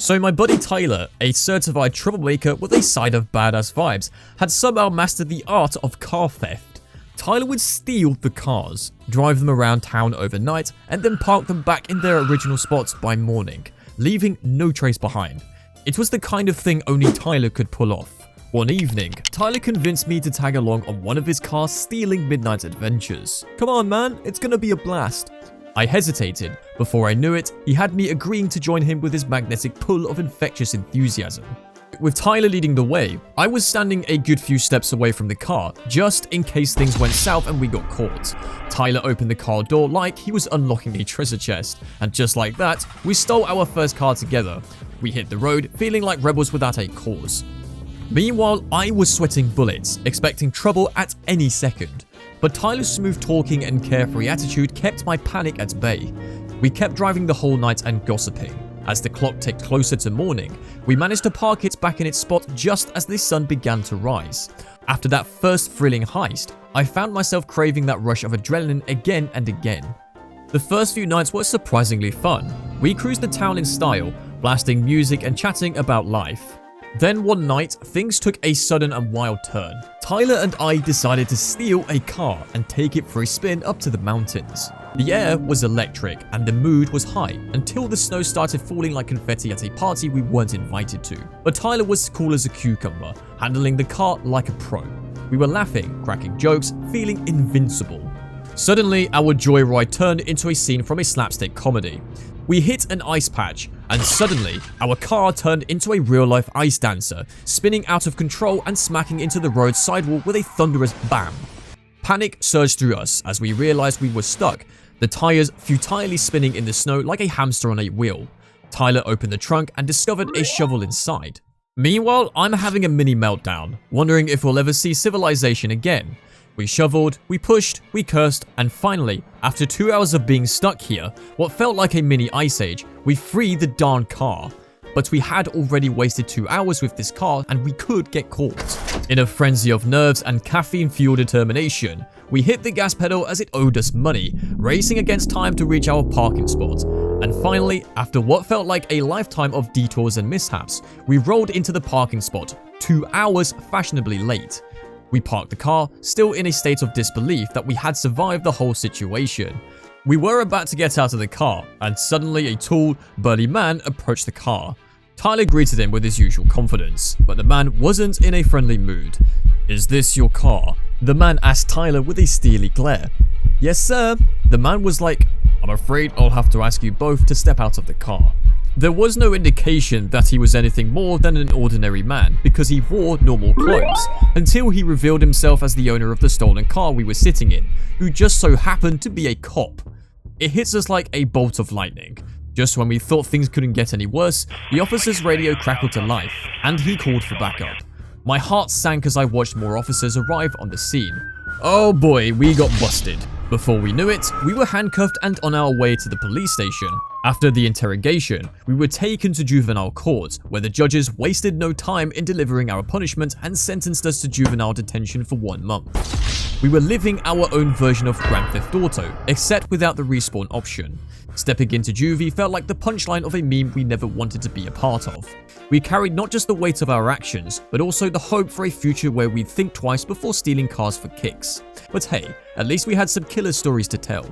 So my buddy Tyler, a certified troublemaker with a side of badass vibes, had somehow mastered the art of car theft. Tyler would steal the cars, drive them around town overnight, and then park them back in their original spots by morning, leaving no trace behind. It was the kind of thing only Tyler could pull off. One evening, Tyler convinced me to tag along on one of his car stealing midnight adventures. Come on man, it's gonna be a blast. I hesitated. Before I knew it, he had me agreeing to join him with his magnetic pull of infectious enthusiasm. With Tyler leading the way, I was standing a good few steps away from the car, just in case things went south and we got caught. Tyler opened the car door like he was unlocking a treasure chest, and just like that, we stole our first car together. We hit the road, feeling like rebels without a cause. Meanwhile, I was sweating bullets, expecting trouble at any second. But Tyler's smooth talking and carefree attitude kept my panic at bay. We kept driving the whole night and gossiping. As the clock ticked closer to morning, we managed to park it back in its spot just as the sun began to rise. After that first thrilling heist, I found myself craving that rush of adrenaline again and again. The first few nights were surprisingly fun. We cruised the town in style, blasting music and chatting about life. Then one night, things took a sudden and wild turn. Tyler and I decided to steal a car and take it for a spin up to the mountains. The air was electric and the mood was high until the snow started falling like confetti at a party we weren't invited to. But Tyler was cool as a cucumber, handling the car like a pro. We were laughing, cracking jokes, feeling invincible. Suddenly, our joyride turned into a scene from a slapstick comedy. We hit an ice patch, and suddenly, our car turned into a real-life ice dancer, spinning out of control and smacking into the road sidewall with a thunderous bam. Panic surged through us as we realized we were stuck, the tires futilely spinning in the snow like a hamster on a wheel. Tyler opened the trunk and discovered a shovel inside. Meanwhile, I'm having a mini meltdown, wondering if we'll ever see civilization again. We shoveled, we pushed, we cursed, and finally, after 2 hours of being stuck here, what felt like a mini ice age, we freed the darn car. But we had already wasted 2 hours with this car and we could get caught. In a frenzy of nerves and caffeine-fueled determination, we hit the gas pedal as it owed us money, racing against time to reach our parking spot. And finally, after what felt like a lifetime of detours and mishaps, we rolled into the parking spot, 2 hours fashionably late. We parked the car, still in a state of disbelief that we had survived the whole situation. We were about to get out of the car, and suddenly a tall, burly man approached the car. Tyler greeted him with his usual confidence, but the man wasn't in a friendly mood. "Is this your car?" the man asked Tyler with a steely glare. "Yes, sir." The man was like, "I'm afraid I'll have to ask you both to step out of the car." There was no indication that he was anything more than an ordinary man because he wore normal clothes, until he revealed himself as the owner of the stolen car we were sitting in, who just so happened to be a cop. It hits us like a bolt of lightning. Just when we thought things couldn't get any worse, the officer's radio crackled to life, and he called for backup. My heart sank as I watched more officers arrive on the scene. Oh boy, we got busted. Before we knew it, we were handcuffed and on our way to the police station. After the interrogation, we were taken to juvenile court, where the judges wasted no time in delivering our punishment and sentenced us to juvenile detention for 1 month. We were living our own version of Grand Theft Auto, except without the respawn option. Stepping into juvie felt like the punchline of a meme we never wanted to be a part of. We carried not just the weight of our actions, but also the hope for a future where we'd think twice before stealing cars for kicks. But hey, at least we had some killer stories to tell.